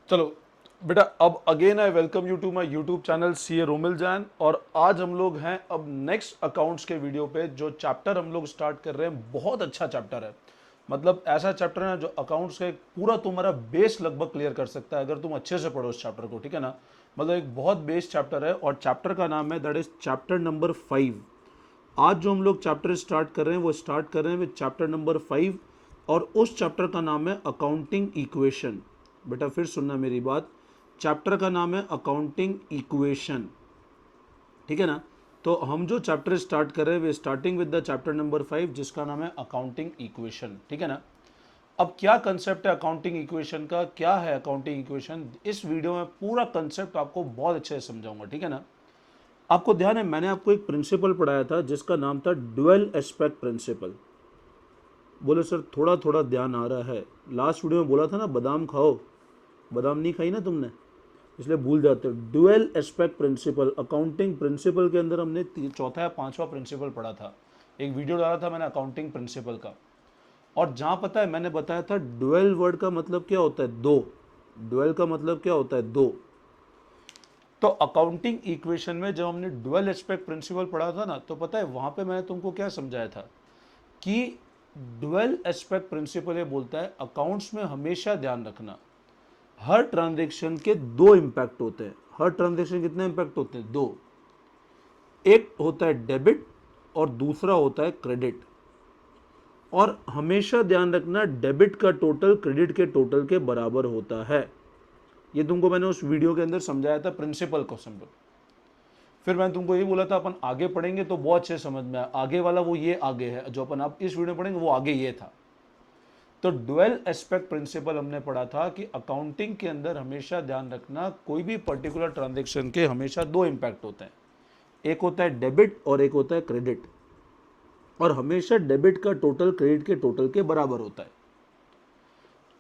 चलो बेटा, अब again I welcome you to my YouTube channel CA Romil Jain. और आज हम लोग हैं अब नेक्स्ट अकाउंट्स के वीडियो पे। जो चैप्टर हम लोग स्टार्ट कर रहे हैं बहुत अच्छा चैप्टर है। मतलब ऐसा चैप्टर है जो अकाउंट्स का पूरा तुम्हारा बेस लगभग क्लियर कर सकता है अगर तुम अच्छे से पढ़ो उस चैप्टर को, ठीक है ना। मतलब एक बहुत बेस चैप्टर है और चैप्टर का नाम है दैट इज चैप्टर नंबर 5। आज जो हम लोग चैप्टर स्टार्ट कर रहे हैं वो स्टार्ट कर रहे हैं विद चैप्टर नंबर 5 और उस चैप्टर का नाम है अकाउंटिंग इक्वेशन। बेटा फिर सुनना मेरी बात, चैप्टर का नाम है अकाउंटिंग इक्वेशन, ठीक है ना। तो हम जो चैप्टर स्टार्ट कर रहे हैं way starting with the chapter number 5 जिसका नाम है अकाउंटिंग इक्वेशन, ठीक है ना। अब क्या कंसेप्ट है अकाउंटिंग इक्वेशन का, क्या है अकाउंटिंग इक्वेशन, इस वीडियो में पूरा कंसेप्ट आपको बहुत अच्छे से समझाऊंगा, ठीक है ना। आपको ध्यान है मैंने आपको एक प्रिंसिपल पढ़ाया था जिसका नाम था ड्यूअल एस्पेक्ट प्रिंसिपल। बोले सर थोड़ा थोड़ा ध्यान आ रहा है, लास्ट वीडियो में बोला था ना बादाम खाओ, बादाम नहीं खाई ना तुमने इसलिए भूल जाते हो। Dual aspect principle accounting principle के अंदर हमने चौथा या पांचवा प्रिंसिपल पढ़ा था। एक वीडियो डाला था मैंने अकाउंटिंग प्रिंसिपल का, और जहां पता है मैंने बताया था ड्यूअल वर्ड का मतलब क्या होता है, दो। ड्यूअल का मतलब क्या होता है, दो। तो अकाउंटिंग इक्वेशन में जब हमने ड्यूअल एस्पेक्ट प्रिंसिपल पढ़ा था ना, तो पता है वहां पे मैंने तुमको क्या समझाया था कि ड्यूअल एस्पेक्ट प्रिंसिपल ये बोलता है अकाउंट्स में हमेशा ध्यान रखना हर ट्रांजैक्शन के दो इंपैक्ट होते हैं। हर ट्रांजैक्शन कितने इंपैक्ट होते हैं, दो। एक होता है डेबिट और दूसरा होता है क्रेडिट। और हमेशा ध्यान रखना डेबिट का टोटल क्रेडिट के टोटल के बराबर होता है। ये तुमको मैंने उस वीडियो के अंदर समझाया था प्रिंसिपल को समझो। फिर मैंने तुमको ये बोला था अपन आगे पढ़ेंगे तो बहुत अच्छे समझ में आया, आगे वाला वो ये आगे है जो अपन अब इस वीडियो में पढ़ेंगे वो आगे ये था। तो ड्यूअल एस्पेक्ट प्रिंसिपल हमने पढ़ा था कि अकाउंटिंग के अंदर हमेशा ध्यान रखना कोई भी पर्टिकुलर ट्रांजैक्शन के हमेशा दो इंपैक्ट होते हैं, एक होता है डेबिट और एक होता है क्रेडिट। और हमेशा डेबिट का टोटल क्रेडिट के टोटल के बराबर होता है।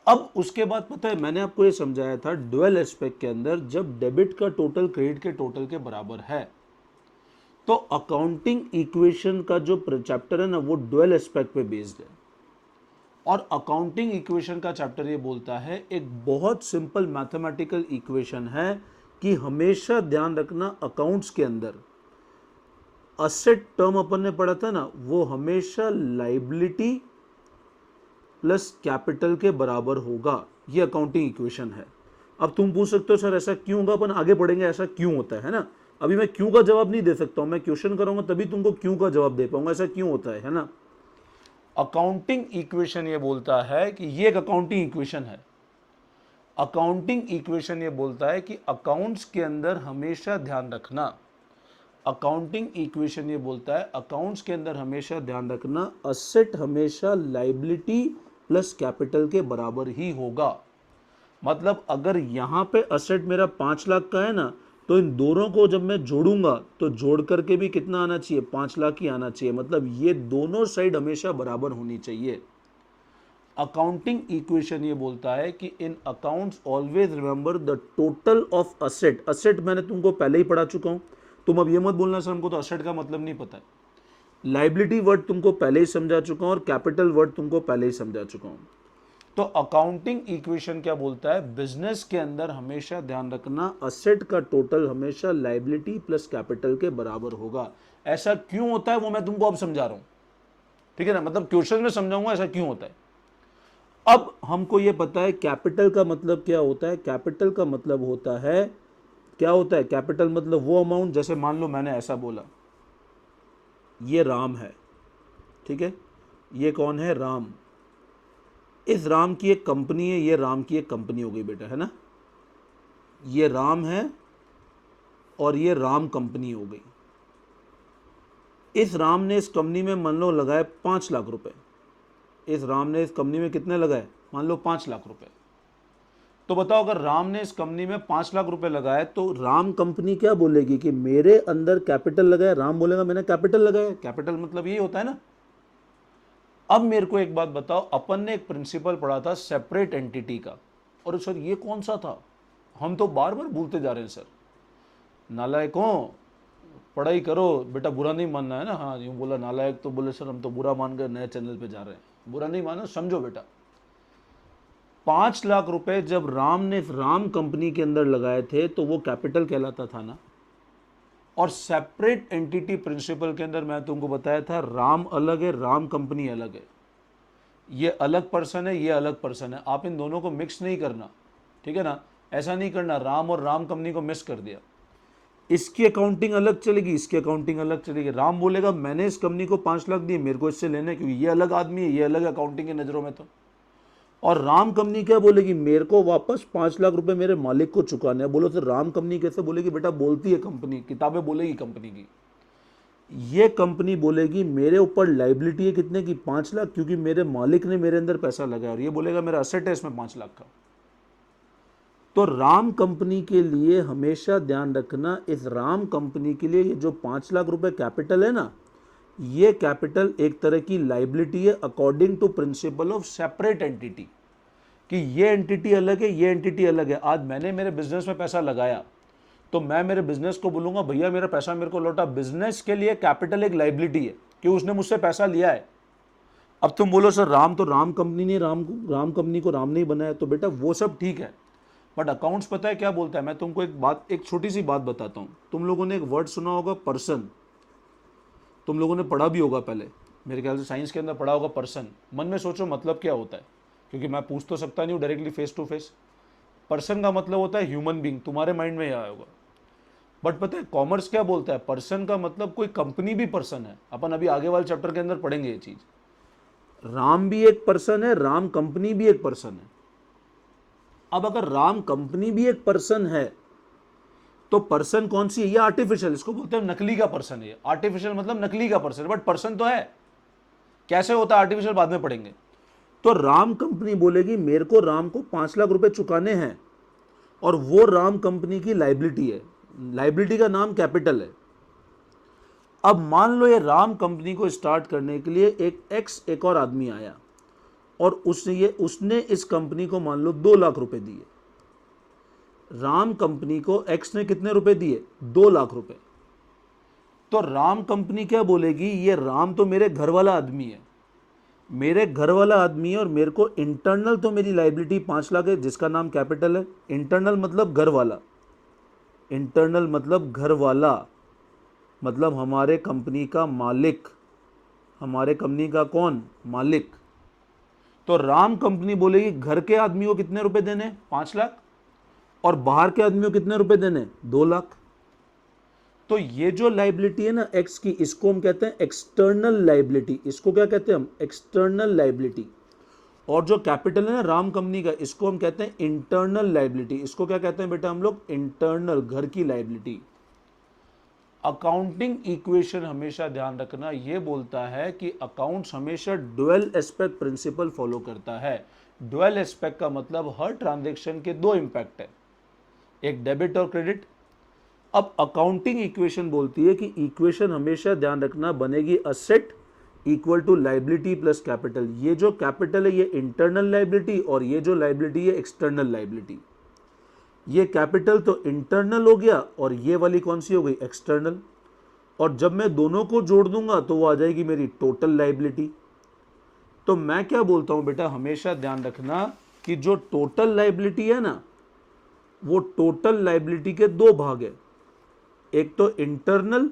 अब उसके बाद पता है मैंने आपको ये समझाया था ड्यूअल एस्पेक्ट के अंदर जब डेबिट का टोटल क्रेडिट के टोटल के बराबर है तो अकाउंटिंग इक्वेशन का जो चैप्टर है ना वो ड्यूअल एस्पेक्ट पे बेस्ड है। और अकाउंटिंग इक्वेशन का चैप्टर ये बोलता है एक बहुत सिंपल मैथमेटिकल इक्वेशन है कि हमेशा ध्यान रखना अकाउंट्स के अंदर असेट टर्म अपन ने पढ़ा था ना वो हमेशा लाइबिलिटी प्लस कैपिटल के बराबर होगा। ये अकाउंटिंग इक्वेशन है। अब तुम पूछ सकते हो सर ऐसा क्यों होगा, अपन आगे पढ़ेंगे ऐसा क्यों होता है ना। अभी मैं क्यों का जवाब नहीं दे सकता हूं, मैं क्वेश्चन करूंगा तभी तुमको क्यों का जवाब दे पाऊंगा ऐसा क्यों होता है ना। अकाउंटिंग इक्वेशन ये बोलता है कि ये एक अकाउंटिंग इक्वेशन है। अकाउंटिंग इक्वेशन ये बोलता है कि अकाउंट्स के अंदर हमेशा ध्यान रखना, अकाउंटिंग इक्वेशन ये बोलता है अकाउंट्स के अंदर हमेशा ध्यान रखना असेट हमेशा लाइबिलिटी प्लस कैपिटल के बराबर ही होगा। मतलब अगर यहां पे असेट मेरा 5 लाख का है ना तो इन दोनों को जब मैं जोड़ूंगा तो जोड़ करके भी कितना आना चाहिए, 5 लाख ही आना चाहिए। मतलब ये दोनों साइड हमेशा बराबर होनी चाहिए। अकाउंटिंग इक्वेशन ये बोलता है कि in accounts always remember the total of asset. Asset मैंने तुमको पहले ही पढ़ा चुका हूं, तुम अब ये मत बोलना सर हमको तो असेट का मतलब नहीं पता है। लाइबिलिटी वर्ड तुमको पहले ही समझा चुका हूं और कैपिटल वर्ड तुमको पहले ही समझा चुका हूं। तो अकाउंटिंग इक्वेशन क्या बोलता है, बिजनेस के अंदर हमेशा ध्यान रखना असेट का टोटल हमेशा लाइबिलिटी प्लस कैपिटल के बराबर होगा। ऐसा क्यों होता है वो मैं तुमको अब समझा रहा हूं, ठीक है ना। मतलब क्वेश्चन में समझाऊंगा ऐसा क्यों होता है। अब हमको ये पता है कैपिटल का मतलब क्या होता है। कैपिटल का मतलब होता है, क्या होता है कैपिटल मतलब वो अमाउंट, जैसे मान लो मैंने ऐसा बोला ये राम है, ठीक है, ये कौन है, राम। इस राम की एक कंपनी है, ये राम की एक कंपनी हो गई बेटा, है ना। ये राम है और ये राम कंपनी हो गई। इस राम ने इस कंपनी में मान लो लगाए 5 लाख रुपए। इस राम ने इस कंपनी में कितने लगाए, मान लो 5 लाख रुपए। तो बताओ अगर राम ने इस कंपनी में 5 लाख रुपए लगाए तो राम कंपनी क्या बोलेगी कि मेरे अंदर कैपिटल लगाया, राम बोलेगा मैंने कैपिटल लगाया। कैपिटल मतलब यही होता है ना। अब मेरे को एक बात बताओ, अपन ने एक प्रिंसिपल पढ़ा था सेपरेट एंटिटी का, और सर ये कौन सा था, हम तो बार बार भूलते जा रहे हैं सर। नालायकों पढ़ाई करो बेटा, बुरा नहीं मानना है ना। हाँ यूँ बोला नालायक तो बोले सर हम तो बुरा मान कर नए चैनल पे जा रहे हैं, बुरा नहीं मानो समझो बेटा। 5 लाख रुपए जब राम ने राम कंपनी के अंदर लगाए थे तो वो कैपिटल कहलाता था ना। और सेपरेट एंटिटी प्रिंसिपल के अंदर मैं तुमको बताया था राम अलग है, राम कंपनी अलग है। ये अलग पर्सन है, ये अलग पर्सन है, आप इन दोनों को मिक्स नहीं करना, ठीक है ना। ऐसा नहीं करना राम और राम कंपनी को मिस कर दिया। इसकी अकाउंटिंग अलग चलेगी, इसकी अकाउंटिंग अलग चलेगी। राम बोलेगा मैंने इस कंपनी को 5 लाख दिए, मेरे को इससे लेने, क्योंकि ये अलग आदमी है, ये अलग है अकाउंटिंग की नज़रों में तो। और राम कंपनी क्या बोलेगी, मेरे को वापस 5 लाख रुपए मेरे मालिक को चुकाने हैं। बोलो तो राम कंपनी कैसे बोलेगी, बेटा बोलती है कंपनी, किताबें बोलेगी कंपनी की। ये कंपनी बोलेगी मेरे ऊपर लाइबिलिटी है कितने की, 5 लाख, क्योंकि मेरे मालिक ने मेरे अंदर पैसा लगाया। और ये बोलेगा मेरा असेट है इसमें 5 लाख का। तो राम कंपनी के लिए हमेशा ध्यान रखना, इस राम कंपनी के लिए ये जो 5 लाख रुपए कैपिटल है ना, ये कैपिटल एक तरह की लाइबिलिटी है according to principle of separate entity, कि ये एंटिटी अलग है, ये एंटिटी अलग है। आज मैंने मेरे बिजनेस में पैसा लगाया तो मैं मेरे बिजनेस को बोलूंगा भैया मेरा पैसा मेरे को लौटा। बिजनेस के लिए कैपिटल एक लाइबिलिटी है कि उसने मुझसे पैसा लिया है। अब तुम बोलो सर राम तो राम कंपनी ने राम कंपनी को राम नहीं बनाया, तो बेटा वो सब ठीक है, बट अकाउंट्स पता है क्या बोलता है। मैं तुमको एक छोटी सी बात बताता हूँ। तुम लोगों ने एक वर्ड सुना होगा पर्सन, तुम लोगों ने पढ़ा भी होगा पहले, मेरे ख्याल से साइंस के अंदर पढ़ा होगा पर्सन। मन में सोचो मतलब क्या होता है, क्योंकि मैं पूछ तो सकता नहीं हूँ directly face to face. Person का मतलब होता है ह्यूमन बीइंग, तुम्हारे माइंड में यह आया होगा। बट पता है कॉमर्स क्या बोलता है, पर्सन का मतलब कोई कंपनी भी पर्सन है। अपन अभी आगे वाले चैप्टर के अंदर पढ़ेंगे ये चीज। राम भी एक पर्सन है, राम कंपनी भी एक पर्सन है। अब अगर राम कंपनी भी एक पर्सन है तो पर्सन कौन सी है, ये आर्टिफिशियल, इसको बोलते हैं नकली का पर्सन है। आर्टिफिशियल मतलब नकली का पर्सन, बट पर्सन तो है। कैसे होता है आर्टिफिशियल बाद में पढ़ेंगे। तो राम कंपनी बोलेगी मेरे को राम को 5 लाख रुपए चुकाने हैं, और वो राम कंपनी की लाइबिलिटी है। लाइबिलिटी का नाम कैपिटल है। अब मान लो ये राम कंपनी को स्टार्ट करने के लिए एक और आदमी आया और उसने इस कंपनी को मान लो 2 लाख रुपए दिए। राम कंपनी को एक्स ने कितने रुपए दिए, 2 लाख रुपए। तो राम कंपनी क्या बोलेगी, ये राम तो मेरे घर वाला आदमी है, मेरे घर वाला आदमी है, और मेरे को इंटरनल तो मेरी लाइबिलिटी 5 लाख है जिसका नाम कैपिटल है। इंटरनल मतलब घर वाला, इंटरनल मतलब घर वाला, मतलब हमारे कंपनी का मालिक। हमारे कंपनी का कौन, मालिक। तो राम कंपनी बोलेगी घर के आदमी को कितने रुपए देने, 5 लाख, और बाहर के आदमी को कितने रुपए देने, 2 लाख। तो ये जो लाइबिलिटी है ना एक्स की, इसको हम कहते हैं एक्सटर्नल लाइबिलिटी। इसको क्या कहते हैं हम, एक्सटर्नल लाइबिलिटी। और जो कैपिटल है ना राम कंपनी का, इसको हम कहते हैं इंटरनल लाइबिलिटी। इसको क्या कहते हैं बेटा हम लोग, इंटरनल, घर की लाइबिलिटी। अकाउंटिंग इक्वेशन हमेशा ध्यान रखना, यह बोलता है कि अकाउंट्स हमेशा डुअल एस्पेक्ट प्रिंसिपल फॉलो करता है। डुअल एस्पेक्ट का मतलब हर ट्रांजैक्शन के 2 इंपैक्ट है, एक डेबिट और क्रेडिट। अब अकाउंटिंग इक्वेशन बोलती है कि इक्वेशन हमेशा ध्यान रखना बनेगी asset equal to liability plus capital. ये जो कैपिटल है ये इंटरनल लाइबिलिटी, और ये जो लाइबिलिटी है एक्सटर्नल लाइबिलिटी। ये कैपिटल तो इंटरनल हो गया और ये वाली कौन सी हो गई, एक्सटर्नल। और जब मैं दोनों को जोड़ दूंगा तो वो आ जाएगी मेरी टोटल लाइबिलिटी। तो मैं क्या बोलता हूं बेटा, हमेशा ध्यान रखना कि जो टोटल लाइबिलिटी है ना, वो टोटल लाइबिलिटी के 2 भाग है। एक तो इंटरनल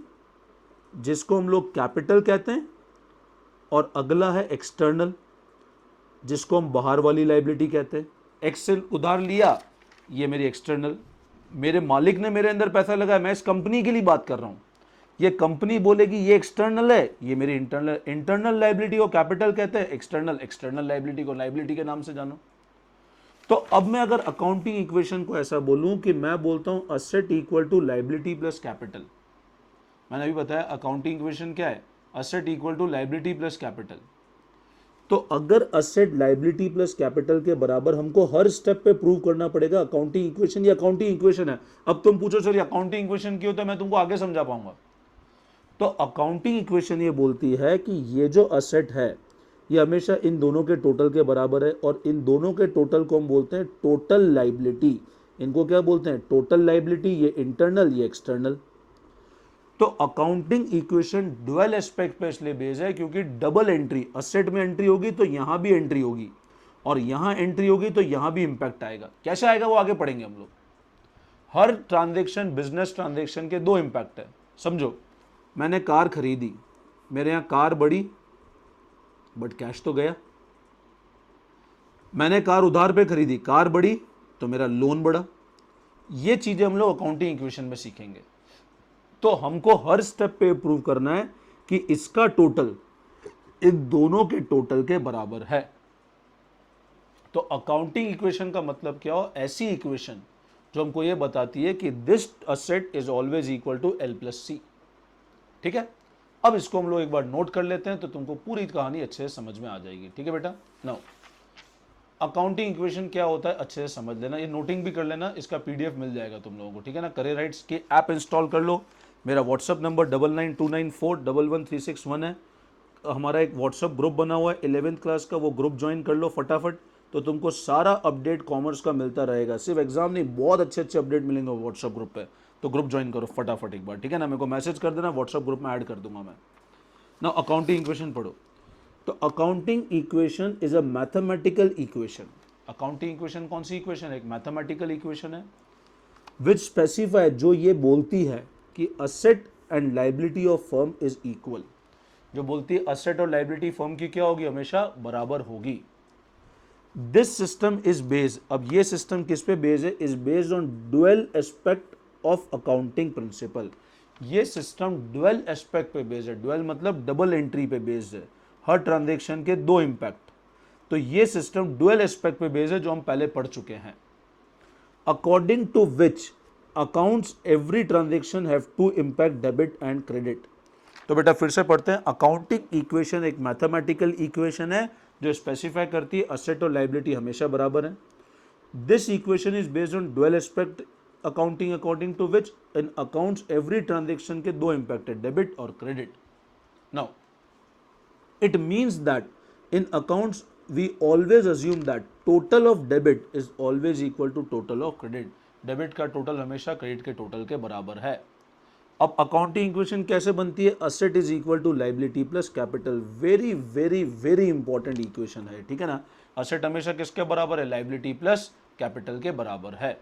जिसको हम लोग कैपिटल कहते हैं, और अगला है एक्सटर्नल जिसको हम बाहर वाली लाइबिलिटी कहते हैं। एक्स से उधार लिया, ये मेरी एक्सटर्नल, मेरे मालिक ने मेरे अंदर पैसा लगाया, मैं इस कंपनी के लिए बात कर रहा हूं। ये कंपनी बोलेगी ये एक्सटर्नल है, ये मेरी इंटरनल। इंटरनल लाइबिलिटी को कैपिटल कहते हैं, एक्सटर्नल लाइबिलिटी को लाइबिलिटी के नाम से जानो। तो अब मैं अगर अकाउंटिंग इक्वेशन को ऐसा बोलूं कि मैं बोलता हूं asset equal to liability plus capital. मैंने अभी बताया अकाउंटिंग इक्वेशन क्या है, asset equal to liability plus capital. तो अगर असेट लाइबिलिटी प्लस कैपिटल के बराबर हमको हर स्टेप पे प्रूव करना पड़ेगा अकाउंटिंग इक्वेशन, ये अकाउंटिंग इक्वेशन है। अब तुम पूछो सर ये अकाउंटिंग इक्वेशन क्यों होता है, मैं तुमको आगे समझा पाऊंगा। तो अकाउंटिंग इक्वेशन ये बोलती है कि ये जो असेट है ये हमेशा इन दोनों के टोटल के बराबर है, और इन दोनों के टोटल को हम बोलते हैं टोटल लाइबिलिटी। इनको क्या बोलते हैं, टोटल लाइबिलिटी। ये इंटरनल, ये एक्सटर्नल। तो अकाउंटिंग इक्वेशन डुअल एस्पेक्ट पे इसलिए बेस्ड है क्योंकि डबल एंट्री, असेट में एंट्री होगी तो यहां भी एंट्री होगी, और यहां एंट्री होगी तो यहां भी इंपैक्ट आएगा। कैसे आएगा वो आगे पढ़ेंगे हम लोग। हर ट्रांजैक्शन, बिजनेस ट्रांजैक्शन के दो इंपैक्ट है। समझो, मैंने कार खरीदी, मेरे यहां कार बढ़ी बट कैश तो गया। मैंने कार उधार पे खरीदी, कार बढ़ी तो मेरा लोन बढ़ा। ये चीजें हम लोग अकाउंटिंग इक्वेशन में सीखेंगे। तो हमको हर स्टेप पे प्रूव करना है कि इसका टोटल इन दोनों के टोटल के बराबर है। तो अकाउंटिंग इक्वेशन का मतलब क्या हो? ऐसी इक्वेशन जो हमको ये बताती है कि this asset is always equal to L plus C. ठीक है, अब इसको हम लोग एक बार नोट कर लेते हैं तो तुमको पूरी कहानी अच्छे से समझ में आ जाएगी। ठीक है बेटा, नाउ अकाउंटिंग इक्वेशन क्या होता है अच्छे से समझ लेना, ये नोटिंग भी कर लेना, इसका पीडीएफ मिल जाएगा तुम लोगों को। ठीक है ना, करियर राइट्स की ऐप इंस्टॉल कर लो। मेरा व्हाट्सअप नंबर 9929411361 है। हमारा एक व्हाट्सअप ग्रुप बना हुआ है 11th क्लास का, वो ग्रुप ज्वाइन कर लो फटाफट, तो तुमको सारा अपडेट कॉमर्स का मिलता रहेगा। सिर्फ एग्जाम नहीं, बहुत अच्छे अच्छे अपडेट मिलेंगे व्हाट्सअप ग्रुप पे। तो ग्रुप ज्वाइन करो फटाफट एक बार। ठीक है ना, मेरे को मैसेज कर देना, व्हाट्सअप ग्रुप में ऐड कर दूंगा मैं। ना अकाउंटिंग इक्वेशन पढ़ो। तो accounting equation is a mathematical equation. Accounting equation कौन सी इक्वेशन है? एक मैथमेटिकल इक्वेशन है विच स्पेसिफाई, जो ये बोलती है कि asset and liability of firm is equal. जो बोलती है असेट और लाइबिलिटी फर्म की क्या होगी? हमेशा बराबर होगी। दिस सिस्टम इज बेस्ड, अब ये सिस्टम किस पे बेस्ड है? Is based on dual aspect of accounting principle. ये सिस्टम डुअल एस्पेक्ट पे बेस्ड है। डुअल मतलब डबल एंट्री पे बेस्ड है, हर ट्रांजैक्शन के दो इंपैक्ट। तो ये सिस्टम डुअल एस्पेक्ट पे बेस्ड है, जो हम पहले पढ़ चुके हैं। According to which accounts every transaction have to impact debit and credit. तो बेटा फिर से पढ़ते हैं। अकाउंटिंग इक्वेशन एक मैथमेटिकल इक्वेशन है जो स्पेसिफाई करती है असेट और लाइबिलिटी हमेशा बराबर है। This equation is based on dual aspect accounting according to which in accounts every transaction के दो इंपैक्ट है, डेबिट और credit. Now it means that in accounts we always assume that total of debit is always equal to total of credit। Debit का total हमेशा credit के total के बराबर है। अब अकाउंटिंग इक्वेशन कैसे बनती है? Asset is equal to liability plus capital. Very very very important equation है। ठीक है ना, असेट हमेशा किसके बराबर है? लाइबिलिटी प्लस कैपिटल के बराबर है।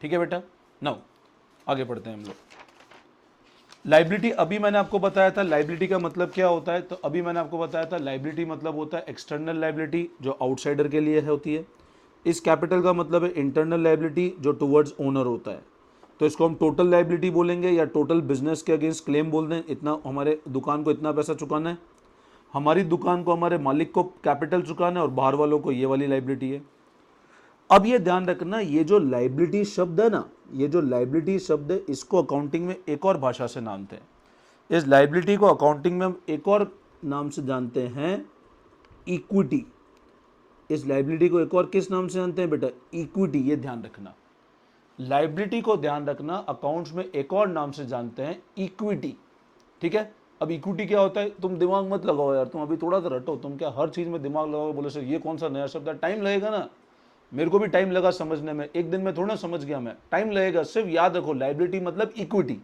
ठीक है बेटा, नाउ आगे पढ़ते हैं हम लोग। लाइबिलिटी अभी मैंने आपको बताया था लाइबिलिटी का मतलब क्या होता है। तो अभी मैंने आपको बताया था लाइबिलिटी मतलब होता है एक्सटर्नल लाइबिलिटी जो आउटसाइडर के लिए होती है। इस कैपिटल का मतलब है इंटरनल लाइबिलिटी जो टुवर्ड्स ओनर होता है। तो इसको हम टोटल लाइबिलिटी बोलेंगे या टोटल बिजनेस के अगेंस्ट क्लेम बोल दें। इतना हमारे दुकान को इतना पैसा चुकाना है, हमारी दुकान को हमारे मालिक को कैपिटल चुकाना है और बाहर वालों को ये वाली लाइबिलिटी है। अब ये ध्यान रखना, ये जो लाइबिलिटी शब्द है ना, ये जो लाइबिलिटी शब्द है इसको अकाउंटिंग में एक और भाषा से जानते हैं। इस लाइबिलिटी को अकाउंटिंग में हम एक और नाम से जानते हैं, इक्विटी। इस लाइबिलिटी को एक और किस नाम से जानते हैं बेटा? इक्विटी। ये ध्यान रखना, लाइबिलिटी को ध्यान रखना, अकाउंट्स में एक और नाम से जानते हैं, इक्विटी। ठीक है, अब इक्विटी क्या होता है? तुम दिमाग मत लगाओ यार, तुम अभी थोड़ा सा रटो। तुम क्या हर चीज में दिमाग लगाओ? बोले सर ये कौन सा नया शब्द है? टाइम लगेगा ना, मेरे को भी टाइम लगा समझने में, एक दिन में थोड़ा समझ गया मैं, टाइम लगेगा। सिर्फ याद रखो लाइबिलिटी मतलब इक्विटी।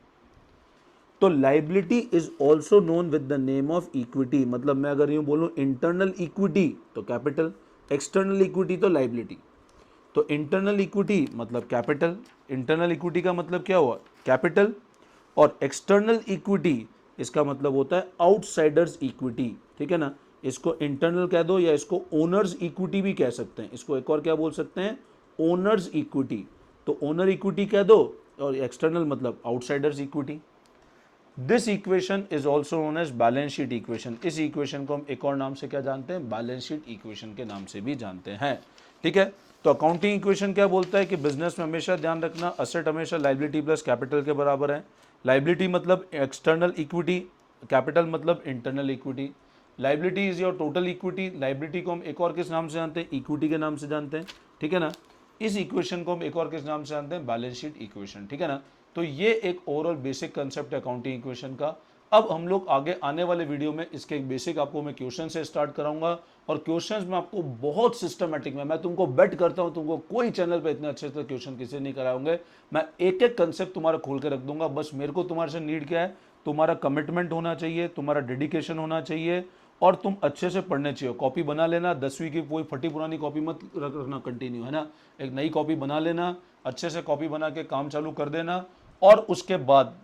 तो liability is also known with the name of equity. मतलब मैं अगर यूं बोलूं इंटरनल इक्विटी तो कैपिटल, एक्सटर्नल इक्विटी तो लाइबिलिटी। तो इंटरनल इक्विटी मतलब कैपिटल, इंटरनल इक्विटी का मतलब क्या हुआ? कैपिटल। और एक्सटर्नल इक्विटी इसका मतलब होता है आउटसाइडर्स इक्विटी। ठीक है ना, इसको इंटरनल कह दो या इसको ओनर्स इक्विटी भी कह सकते हैं। इसको एक और क्या बोल सकते हैं? Owners equity. तो ओनर इक्विटी कह दो और एक्सटर्नल मतलब outsiders equity. This equation is also known as balance sheet equation. इस इक्वेशन को हम एक और नाम से क्या जानते हैं? बैलेंस शीट इक्वेशन के नाम से भी जानते हैं। ठीक है, तो अकाउंटिंग इक्वेशन क्या बोलता है कि बिजनेस में हमेशा ध्यान रखना असेट हमेशा लाइबिलिटी प्लस कैपिटल के बराबर है। लाइबिलिटी मतलब एक्सटर्नल इक्विटी, कैपिटल मतलब internal equity. Liability is your total equity. Liability को हम एक और किस नाम से जानते हैं? इक्विटी के नाम से जानते हैं। ठीक है ना, इस इक्वेशन को हम एक और किस नाम से जानते हैं? Balance sheet equation. ठीक है ना, तो ये एक ओवरऑल बेसिक कंसेप्ट है अकाउंटिंग इक्वेशन का। अब हम लोग आगे आने वाले वीडियो में इसके एक बेसिक आपको मैं क्वेश्चन से स्टार्ट कराऊंगा और क्वेश्चंस में आपको बहुत सिस्टमेटिक में, मैं तुमको बेट करता हूं तुमको कोई चैनल पे इतने अच्छे से क्वेश्चन किसी नहीं कराएंगे। मैं एक एक कंसेप्ट तुम्हारा खोल के रख दूंगा। बस मेरे को तुम्हारे से नीड क्या है? तुम्हारा कमिटमेंट होना चाहिए, तुम्हारा डेडिकेशन होना चाहिए और तुम अच्छे से पढ़ने चाहिए। कॉपी बना लेना, 10वीं की कोई फटी पुरानी कॉपी मत रखना कंटिन्यू, है ना। एक नई कॉपी बना लेना, अच्छे से कॉपी बना के काम चालू कर देना। और उसके बाद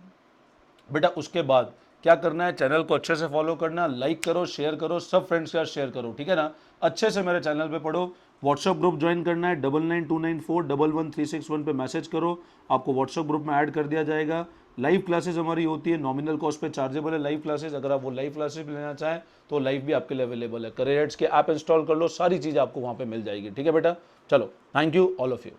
बेटा, उसके बाद क्या करना है, चैनल को अच्छे से फॉलो करना, लाइक करो, शेयर करो, सब फ्रेंड्स के साथ शेयर करो, ठीक है ना। अच्छे से मेरे चैनल पे पढ़ो। व्हाट्सएप ग्रुप ज्वाइन करना है, 9929411361 पे मैसेज करो, आपको व्हाट्सएप ग्रुप में ऐड कर दिया जाएगा। लाइव क्लासेस हमारी होती है, नॉमिनल कॉस्ट पे चार्जेबल है लाइव क्लासेस। अगर आप वो लाइव क्लासेस लेना चाहें तो लाइव भी आपके लिए अवेलेबल है। करियर एड्स के ऐप इंस्टॉल कर लो, सारी चीज़ आपको वहाँ पे मिल जाएगी, ठीक है बेटा। चलो, thank you all of you.